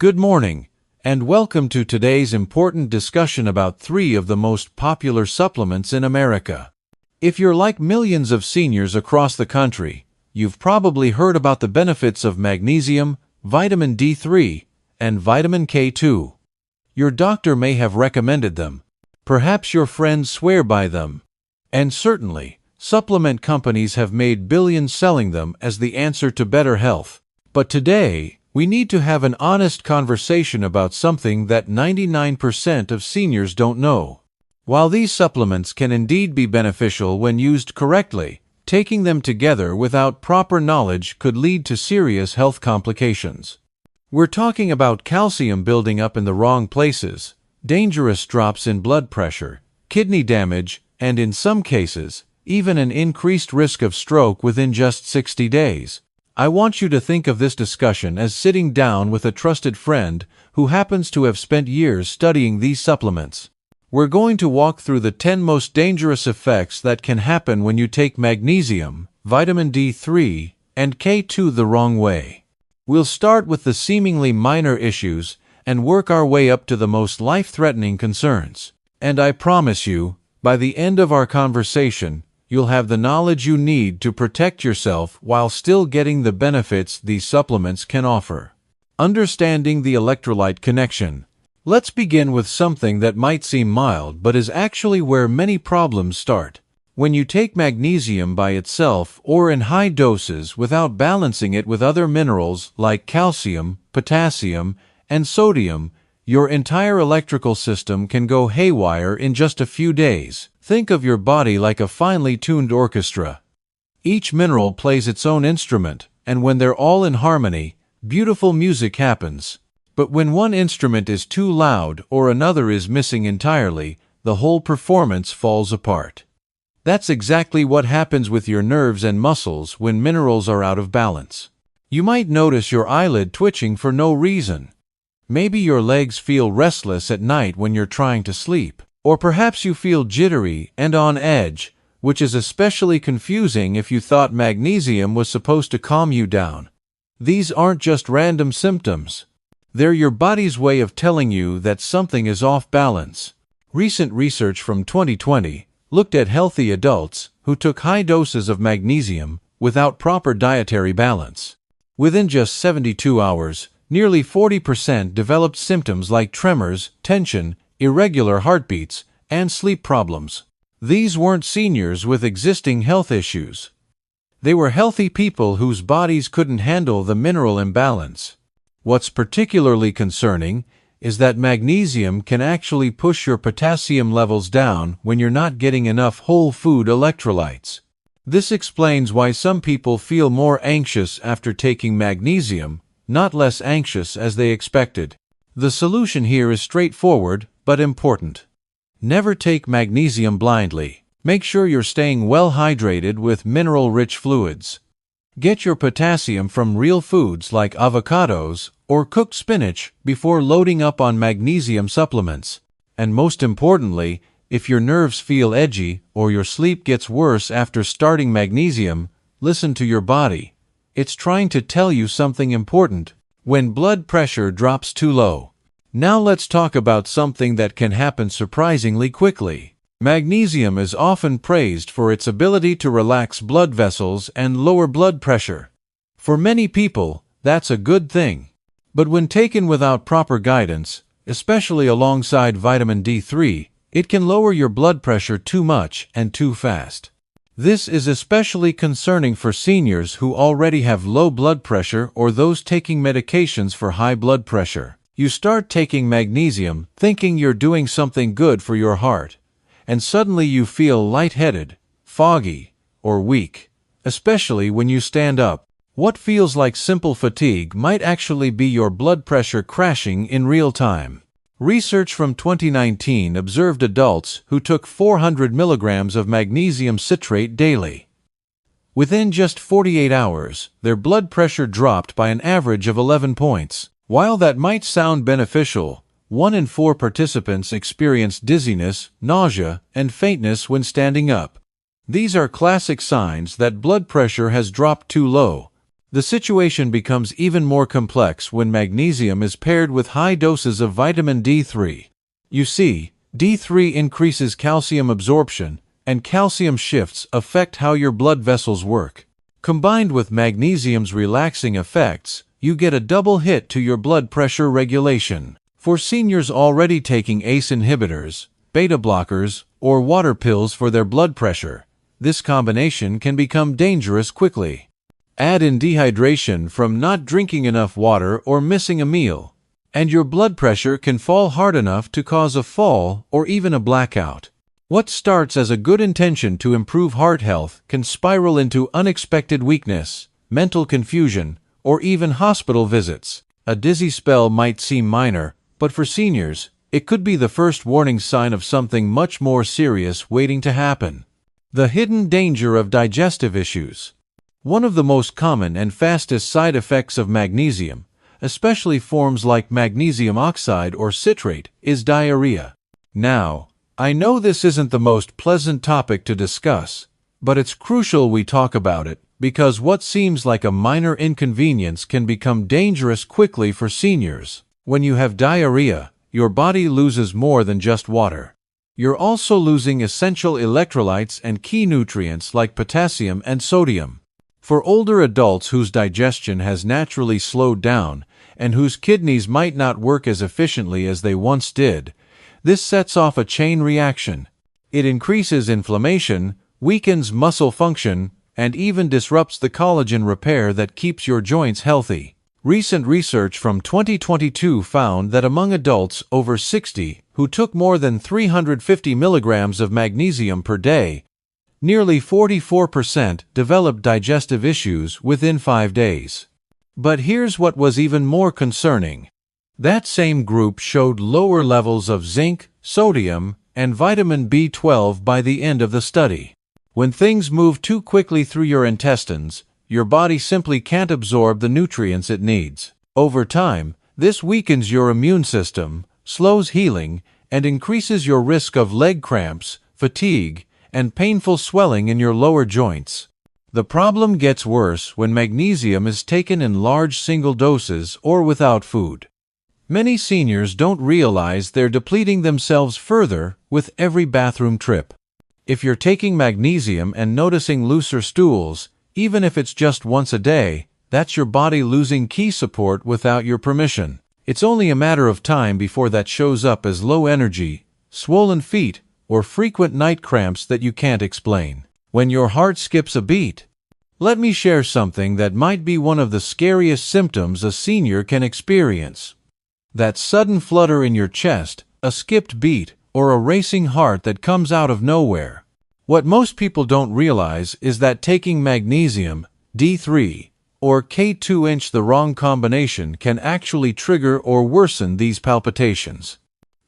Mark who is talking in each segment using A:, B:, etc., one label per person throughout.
A: Good morning, and welcome to today's important discussion about 3 of the most popular supplements in America. If you're like millions of seniors across the country, you've probably heard about the benefits of magnesium, vitamin D3, and vitamin K2. Your doctor may have recommended them. Perhaps your friends swear by them. And certainly, supplement companies have made billions selling them as the answer to better health. But today, we need to have an honest conversation about something that 99% of seniors don't know. While these supplements can indeed be beneficial when used correctly, taking them together without proper knowledge could lead to serious health complications. We're talking about calcium building up in the wrong places, dangerous drops in blood pressure, kidney damage, and in some cases, even an increased risk of stroke within just 60 days. I want you to think of this discussion as sitting down with a trusted friend who happens to have spent years studying these supplements. We're going to walk through the 10 most dangerous effects that can happen when you take magnesium, vitamin D3, and K2 the wrong way. We'll start with the seemingly minor issues and work our way up to the most life-threatening concerns. And I promise you, by the end of our conversation, you'll have the knowledge you need to protect yourself while still getting the benefits these supplements can offer. Understanding the electrolyte connection. Let's begin with something that might seem mild but is actually where many problems start. When you take magnesium by itself or in high doses without balancing it with other minerals like calcium, potassium, and sodium, your entire electrical system can go haywire in just a few days. Think of your body like a finely tuned orchestra. Each mineral plays its own instrument, and when they're all in harmony, beautiful music happens. But when one instrument is too loud or another is missing entirely, the whole performance falls apart. That's exactly what happens with your nerves and muscles when minerals are out of balance. You might notice your eyelid twitching for no reason. Maybe your legs feel restless at night when you're trying to sleep. Or perhaps you feel jittery and on edge, which is especially confusing if you thought magnesium was supposed to calm you down. These aren't just random symptoms. They're your body's way of telling you that something is off balance. Recent research from 2020 looked at healthy adults who took high doses of magnesium without proper dietary balance. Within just 72 hours, nearly 40% developed symptoms like tremors, tension, irregular heartbeats, and sleep problems. These weren't seniors with existing health issues. They were healthy people whose bodies couldn't handle the mineral imbalance. What's particularly concerning is that magnesium can actually push your potassium levels down when you're not getting enough whole food electrolytes. This explains why some people feel more anxious after taking magnesium, not less anxious as they expected. The solution here is straightforward but important. Never take magnesium blindly. Make sure you're staying well hydrated with mineral-rich fluids. Get your potassium from real foods like avocados or cooked spinach before loading up on magnesium supplements. And most importantly, if your nerves feel edgy or your sleep gets worse after starting magnesium, listen to your body. It's trying to tell you something important. When blood pressure drops too low. Now let's talk about something that can happen surprisingly quickly. Magnesium is often praised for its ability to relax blood vessels and lower blood pressure. For many people, that's a good thing. But when taken without proper guidance, especially alongside vitamin D3, it can lower your blood pressure too much and too fast. This is especially concerning for seniors who already have low blood pressure or those taking medications for high blood pressure. You start taking magnesium thinking you're doing something good for your heart, and suddenly you feel lightheaded, foggy, or weak, especially when you stand up. What feels like simple fatigue might actually be your blood pressure crashing in real time. Research from 2019 observed adults who took 400 milligrams of magnesium citrate daily. Within just 48 hours, their blood pressure dropped by an average of 11 points. While that might sound beneficial, 1 in 4 participants experienced dizziness, nausea, and faintness when standing up. These are classic signs that blood pressure has dropped too low. The situation becomes even more complex when magnesium is paired with high doses of vitamin D3. You see, D3 increases calcium absorption, and calcium shifts affect how your blood vessels work. Combined with magnesium's relaxing effects, you get a double hit to your blood pressure regulation. For seniors already taking ACE inhibitors, beta blockers, or water pills for their blood pressure, this combination can become dangerous quickly. Add in dehydration from not drinking enough water or missing a meal, and your blood pressure can fall hard enough to cause a fall or even a blackout. What starts as a good intention to improve heart health can spiral into unexpected weakness, mental confusion, or even hospital visits. A dizzy spell might seem minor, but for seniors, it could be the first warning sign of something much more serious waiting to happen. The hidden danger of digestive issues. One of the most common and fastest side effects of magnesium, especially forms like magnesium oxide or citrate, is diarrhea. Now, I know this isn't the most pleasant topic to discuss, but it's crucial we talk about it because what seems like a minor inconvenience can become dangerous quickly for seniors. When you have diarrhea, your body loses more than just water. You're also losing essential electrolytes and key nutrients like potassium and sodium. For older adults whose digestion has naturally slowed down and whose kidneys might not work as efficiently as they once did, this sets off a chain reaction. It increases inflammation, weakens muscle function, and even disrupts the collagen repair that keeps your joints healthy. Recent research from 2022 found that among adults over 60 who took more than 350 milligrams of magnesium per day, nearly 44% developed digestive issues within 5 days. But here's what was even more concerning. That same group showed lower levels of zinc, sodium, and vitamin B12 by the end of the study. When things move too quickly through your intestines, your body simply can't absorb the nutrients it needs. Over time, this weakens your immune system, slows healing, and increases your risk of leg cramps, fatigue, and painful swelling in your lower joints. The problem gets worse when magnesium is taken in large single doses or without food. Many seniors don't realize they're depleting themselves further with every bathroom trip. If you're taking magnesium and noticing looser stools, even if it's just once a day, that's your body losing key support without your permission. It's only a matter of time before that shows up as low energy, swollen feet, or frequent night cramps that you can't explain. When your heart skips a beat. Let me share something that might be one of the scariest symptoms a senior can experience. That sudden flutter in your chest, a skipped beat, or a racing heart that comes out of nowhere. What most people don't realize is that taking magnesium, D3, or K2 the wrong combination can actually trigger or worsen these palpitations.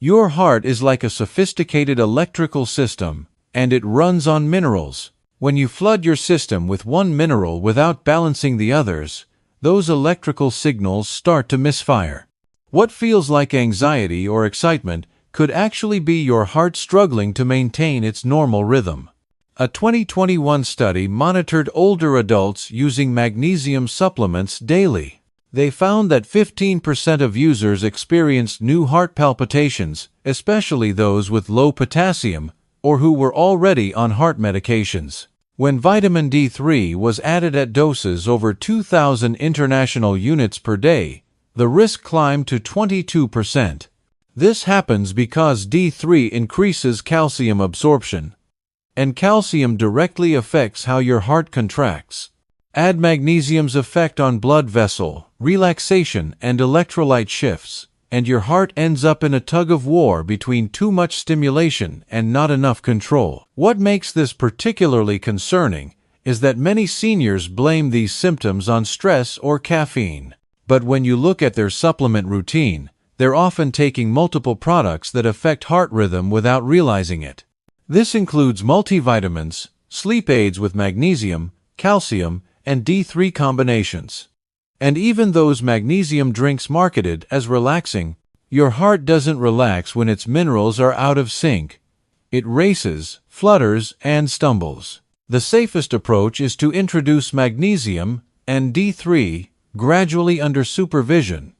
A: Your heart is like a sophisticated electrical system, and it runs on minerals. When you flood your system with one mineral without balancing the others, those electrical signals start to misfire. What feels like anxiety or excitement could actually be your heart struggling to maintain its normal rhythm. A 2021 study monitored older adults using magnesium supplements daily. They found that 15% of users experienced new heart palpitations, especially those with low potassium or who were already on heart medications. When vitamin D3 was added at doses over 2,000 international units per day, the risk climbed to 22%. This happens because D3 increases calcium absorption, and calcium directly affects how your heart contracts. Add magnesium's effect on blood vessel, relaxation, and electrolyte shifts, and your heart ends up in a tug-of-war between too much stimulation and not enough control. What makes this particularly concerning is that many seniors blame these symptoms on stress or caffeine. But when you look at their supplement routine, they're often taking multiple products that affect heart rhythm without realizing it. This includes multivitamins, sleep aids with magnesium, calcium, and D3 combinations. And even those magnesium drinks marketed as relaxing, your heart doesn't relax when its minerals are out of sync. It races, flutters, and stumbles. The safest approach is to introduce magnesium, and D3 gradually under supervision,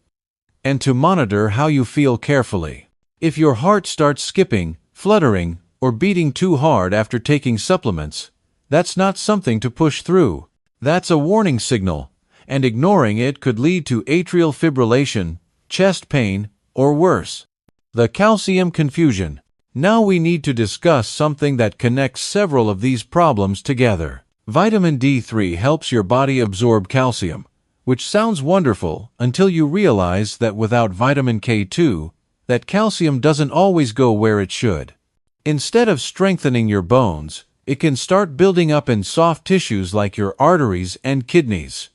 A: and to monitor how you feel carefully. If your heart starts skipping, fluttering, or beating too hard after taking supplements, that's not something to push through. That's a warning signal, and ignoring it could lead to atrial fibrillation, chest pain, or worse. The calcium confusion. Now we need to discuss something that connects several of these problems together. Vitamin D3 helps your body absorb calcium, which sounds wonderful until you realize that without vitamin K2, that calcium doesn't always go where it should. Instead of strengthening your bones, it can start building up in soft tissues like your arteries and kidneys.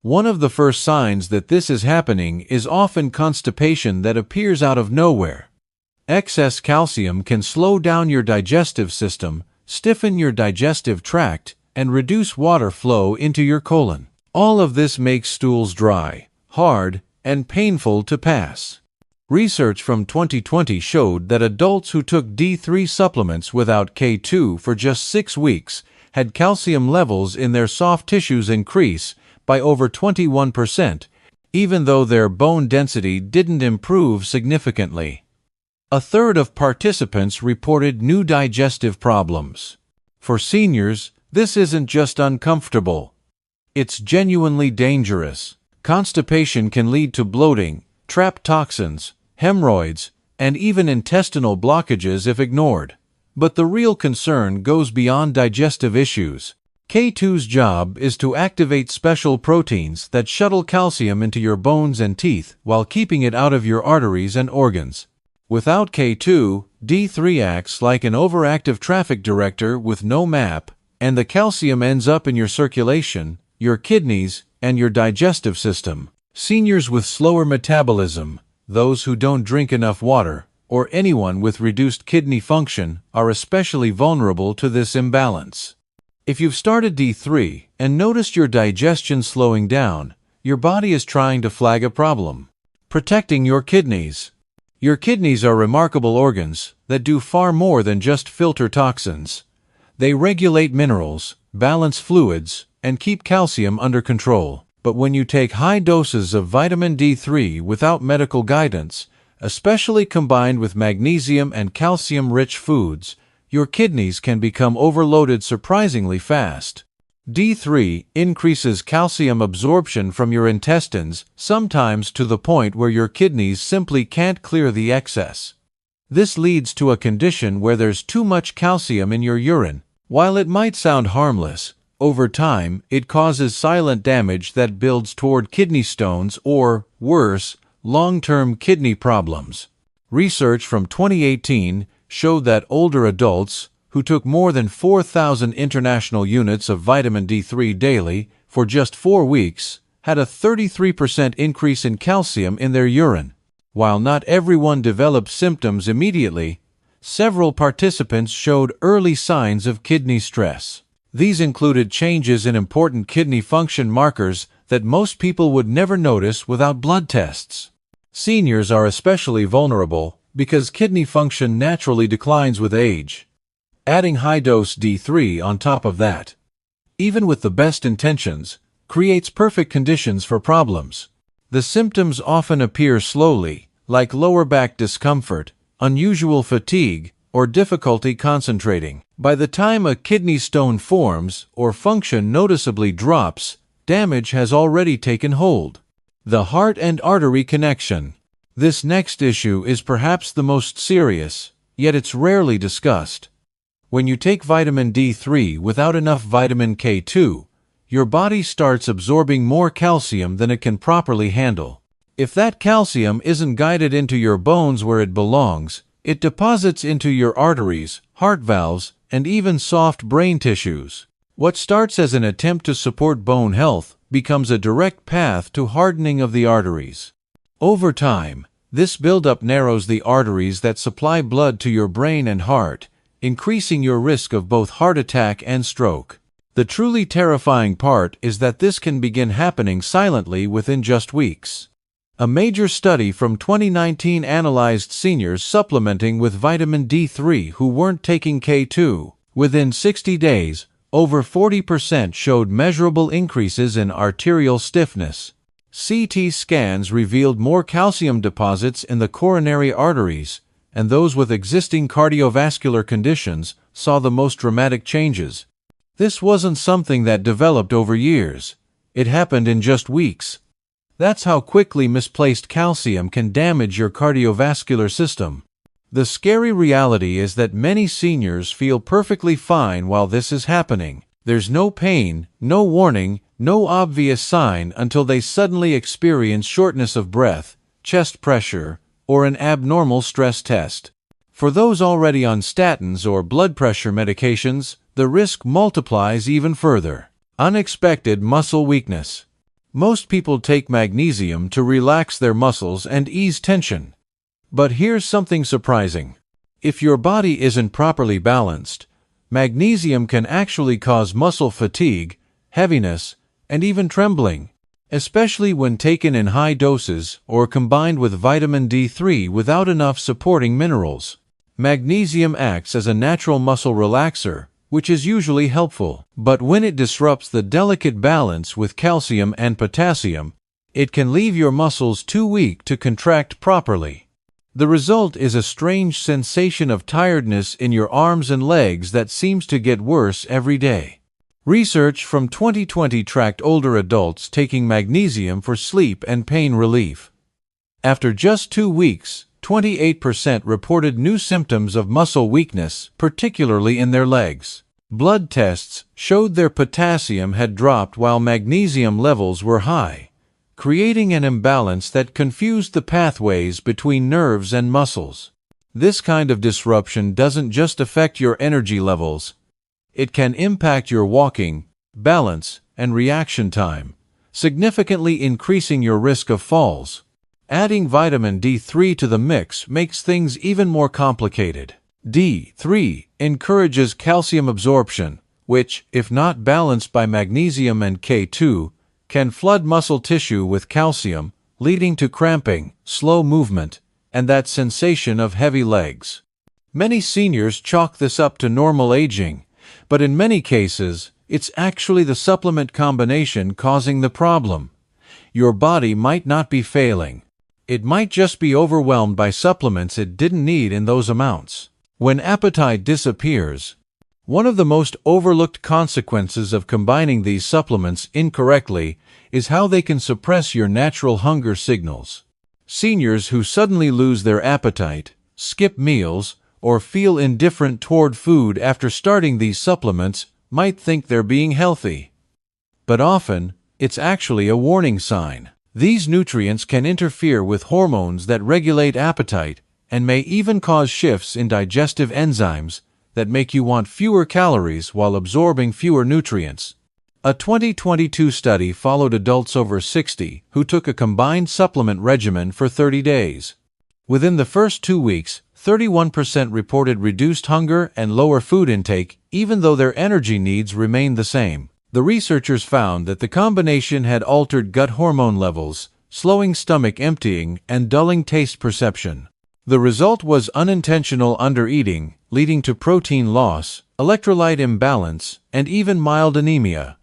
A: One of the first signs that this is happening is often constipation that appears out of nowhere. Excess calcium can slow down your digestive system, stiffen your digestive tract, and reduce water flow into your colon. All of this makes stools dry, hard, and painful to pass. Research from 2020 showed that adults who took D3 supplements without K2 for just 6 weeks had calcium levels in their soft tissues increase by over 21%, even though their bone density didn't improve significantly. A third of participants reported new digestive problems. For seniors, this isn't just uncomfortable. It's genuinely dangerous. Constipation can lead to bloating, trapped toxins, hemorrhoids, and even intestinal blockages if ignored. But the real concern goes beyond digestive issues. K2's job is to activate special proteins that shuttle calcium into your bones and teeth while keeping it out of your arteries and organs. Without K2, D3 acts like an overactive traffic director with no map, and the calcium ends up in your circulation, your kidneys, and your digestive system. Seniors with slower metabolism, those who don't drink enough water, or anyone with reduced kidney function are especially vulnerable to this imbalance. If you've started D3 and noticed your digestion slowing down, your body is trying to flag a problem. Protecting your kidneys. Your kidneys are remarkable organs that do far more than just filter toxins. They regulate minerals, balance fluids, and keep calcium under control. But when you take high doses of vitamin D3 without medical guidance, especially combined with magnesium and calcium-rich foods, your kidneys can become overloaded surprisingly fast. D3 increases calcium absorption from your intestines, sometimes to the point where your kidneys simply can't clear the excess. This leads to a condition where there's too much calcium in your urine. While it might sound harmless, over time, it causes silent damage that builds toward kidney stones or, worse, long-term kidney problems. Research from 2018 showed that older adults who took more than 4,000 international units of vitamin D3 daily for just 4 weeks had a 33% increase in calcium in their urine. While not everyone developed symptoms immediately, several participants showed early signs of kidney stress. These included changes in important kidney function markers that most people would never notice without blood tests. Seniors are especially vulnerable because kidney function naturally declines with age. Adding high-dose D3 on top of that, even with the best intentions, creates perfect conditions for problems. The symptoms often appear slowly, like lower back discomfort, unusual fatigue, or difficulty concentrating. By the time a kidney stone forms or function noticeably drops, damage has already taken hold. The heart and artery connection. This next issue is perhaps the most serious, yet it's rarely discussed. When you take vitamin D3 without enough vitamin K2, your body starts absorbing more calcium than it can properly handle. If that calcium isn't guided into your bones where it belongs, it deposits into your arteries, heart valves, and even soft brain tissues. What starts as an attempt to support bone health becomes a direct path to hardening of the arteries. Over time, this buildup narrows the arteries that supply blood to your brain and heart, increasing your risk of both heart attack and stroke. The truly terrifying part is that this can begin happening silently within just weeks. A major study from 2019 analyzed seniors supplementing with vitamin D3 who weren't taking K2. Within 60 days, Over 40% showed measurable increases in arterial stiffness. CT scans revealed more calcium deposits in the coronary arteries, and those with existing cardiovascular conditions saw the most dramatic changes. This wasn't something that developed over years. It happened in just weeks. That's how quickly misplaced calcium can damage your cardiovascular system. The scary reality is that many seniors feel perfectly fine while this is happening. There's no pain, no warning, no obvious sign until they suddenly experience shortness of breath, chest pressure, or an abnormal stress test. For those already on statins or blood pressure medications, the risk multiplies even further. Unexpected muscle weakness. Most people take magnesium to relax their muscles and ease tension. But here's something surprising. If your body isn't properly balanced, magnesium can actually cause muscle fatigue, heaviness, and even trembling, especially when taken in high doses or combined with vitamin D3 without enough supporting minerals. Magnesium acts as a natural muscle relaxer, which is usually helpful. But when it disrupts the delicate balance with calcium and potassium, it can leave your muscles too weak to contract properly. The result is a strange sensation of tiredness in your arms and legs that seems to get worse every day. Research from 2020 tracked older adults taking magnesium for sleep and pain relief. After just 2 weeks, 28% reported new symptoms of muscle weakness, particularly in their legs. Blood tests showed their potassium had dropped while magnesium levels were high, creating an imbalance that confused the pathways between nerves and muscles. This kind of disruption doesn't just affect your energy levels. It can impact your walking, balance, and reaction time, significantly increasing your risk of falls. Adding vitamin D3 to the mix makes things even more complicated. D3 encourages calcium absorption, which, if not balanced by magnesium and K2, can flood muscle tissue with calcium, leading to cramping, slow movement, and that sensation of heavy legs. Many seniors chalk this up to normal aging, but in many cases, it's actually the supplement combination causing the problem. Your body might not be failing. It might just be overwhelmed by supplements it didn't need in those amounts. When appetite disappears, one of the most overlooked consequences of combining these supplements incorrectly is how they can suppress your natural hunger signals. Seniors who suddenly lose their appetite, skip meals, or feel indifferent toward food after starting these supplements might think they're being healthy. But often, it's actually a warning sign. These nutrients can interfere with hormones that regulate appetite and may even cause shifts in digestive enzymes that make you want fewer calories while absorbing fewer nutrients. A 2022 study followed adults over 60 who took a combined supplement regimen for 30 days. Within the first 2 weeks, 31% reported reduced hunger and lower food intake, even though their energy needs remained the same. The researchers found that the combination had altered gut hormone levels, slowing stomach emptying and dulling taste perception. The result was unintentional undereating, leading to protein loss, electrolyte imbalance, and even mild anemia.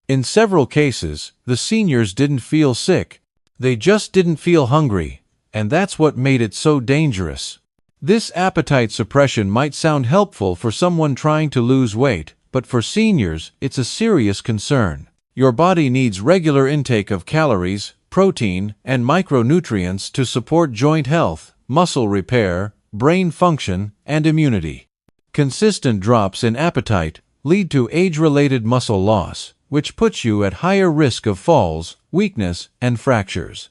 A: In several cases, the seniors didn't feel sick. They just didn't feel hungry, and that's what made it so dangerous. This appetite suppression might sound helpful for someone trying to lose weight, but for seniors, it's a serious concern. Your body needs regular intake of calories, protein, and micronutrients to support joint health, muscle repair, brain function, and immunity. Consistent drops in appetite lead to age-related muscle loss, which puts you at higher risk of falls, weakness, and fractures.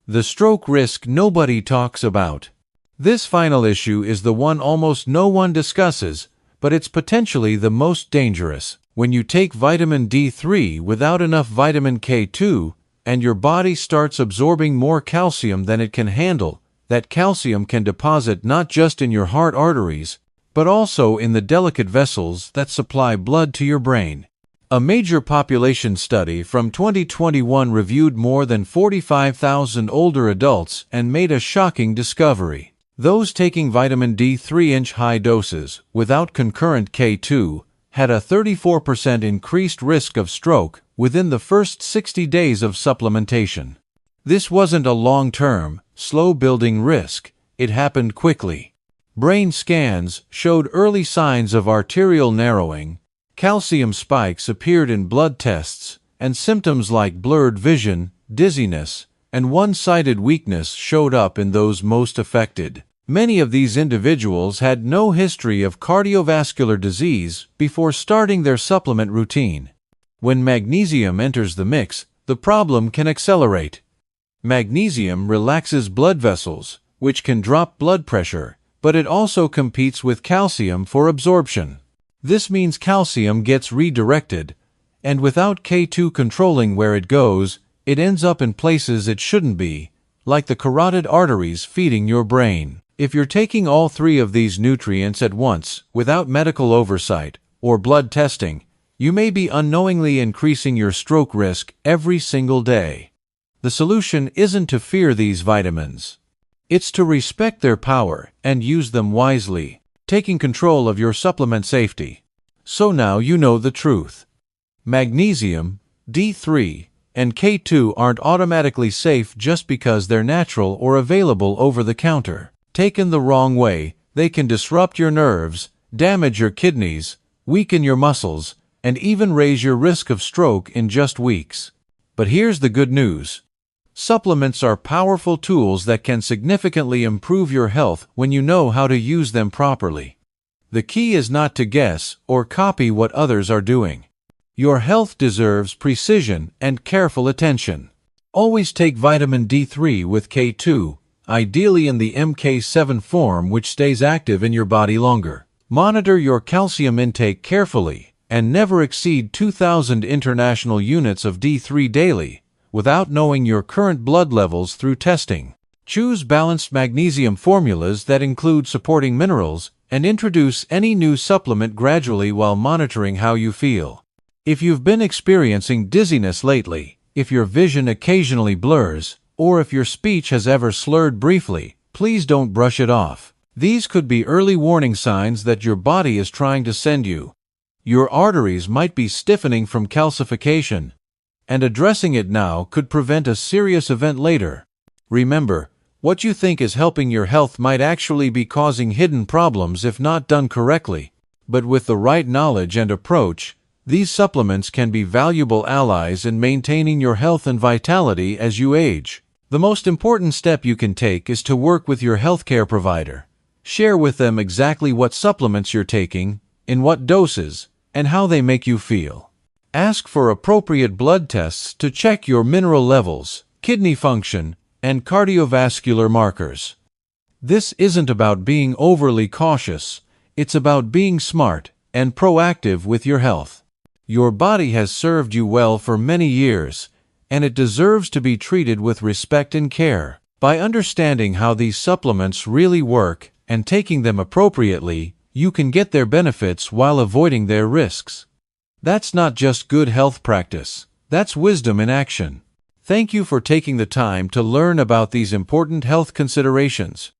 A: The stroke risk nobody talks about. This final issue is the one almost no one discusses, but it's potentially the most dangerous. When you take vitamin D3 without enough vitamin K2, and your body starts absorbing more calcium than it can handle, that calcium can deposit not just in your heart arteries, but also in the delicate vessels that supply blood to your brain. A major population study from 2021 reviewed more than 45,000 older adults and made a shocking discovery. Those taking vitamin D3 in high doses, without concurrent K2, had a 34% increased risk of stroke within the first 60 days of supplementation. This wasn't a long-term, slow-building risk. It happened quickly. Brain scans showed early signs of arterial narrowing, calcium spikes appeared in blood tests, and symptoms like blurred vision, dizziness, and one-sided weakness showed up in those most affected. Many of these individuals had no history of cardiovascular disease before starting their supplement routine. When magnesium enters the mix, the problem can accelerate. Magnesium relaxes blood vessels, which can drop blood pressure, but it also competes with calcium for absorption. This means calcium gets redirected, and without K2 controlling where it goes, it ends up in places it shouldn't be, like the carotid arteries feeding your brain. If you're taking all three of these nutrients at once, without medical oversight or blood testing, you may be unknowingly increasing your stroke risk every single day. The solution isn't to fear these vitamins. It's to respect their power and use them wisely, taking control of your supplement safety. So now you know the truth. Magnesium, D3, and K2 aren't automatically safe just because they're natural or available over the counter. Taken the wrong way, they can disrupt your nerves, damage your kidneys, weaken your muscles, and even raise your risk of stroke in just weeks. But here's the good news. Supplements are powerful tools that can significantly improve your health when you know how to use them properly. The key is not to guess or copy what others are doing. Your health deserves precision and careful attention. Always take vitamin D3 with K2, ideally in the MK7 form, which stays active in your body longer. Monitor your calcium intake carefully and never exceed 2,000 international units of D3 daily without knowing your current blood levels through testing. Choose balanced magnesium formulas that include supporting minerals and introduce any new supplement gradually while monitoring how you feel. If you've been experiencing dizziness lately, if your vision occasionally blurs, or if your speech has ever slurred briefly, please don't brush it off. These could be early warning signs that your body is trying to send you. Your arteries might be stiffening from calcification, and addressing it now could prevent a serious event later. Remember, what you think is helping your health might actually be causing hidden problems if not done correctly. But with the right knowledge and approach, these supplements can be valuable allies in maintaining your health and vitality as you age. The most important step you can take is to work with your healthcare provider. Share with them exactly what supplements you're taking, in what doses, and how they make you feel. Ask for appropriate blood tests to check your mineral levels, kidney function, and cardiovascular markers. This isn't about being overly cautious, it's about being smart and proactive with your health. Your body has served you well for many years, and it deserves to be treated with respect and care. By understanding how these supplements really work and taking them appropriately, you can get their benefits while avoiding their risks. That's not just good health practice, that's wisdom in action. Thank you for taking the time to learn about these important health considerations.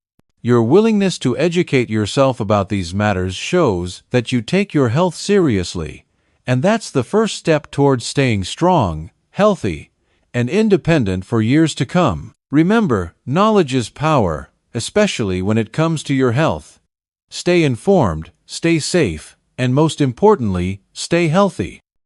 A: Your willingness to educate yourself about these matters shows that you take your health seriously, and that's the first step towards staying strong, healthy, and independent for years to come. Remember, knowledge is power, especially when it comes to your health. Stay informed, stay safe, and most importantly, stay healthy.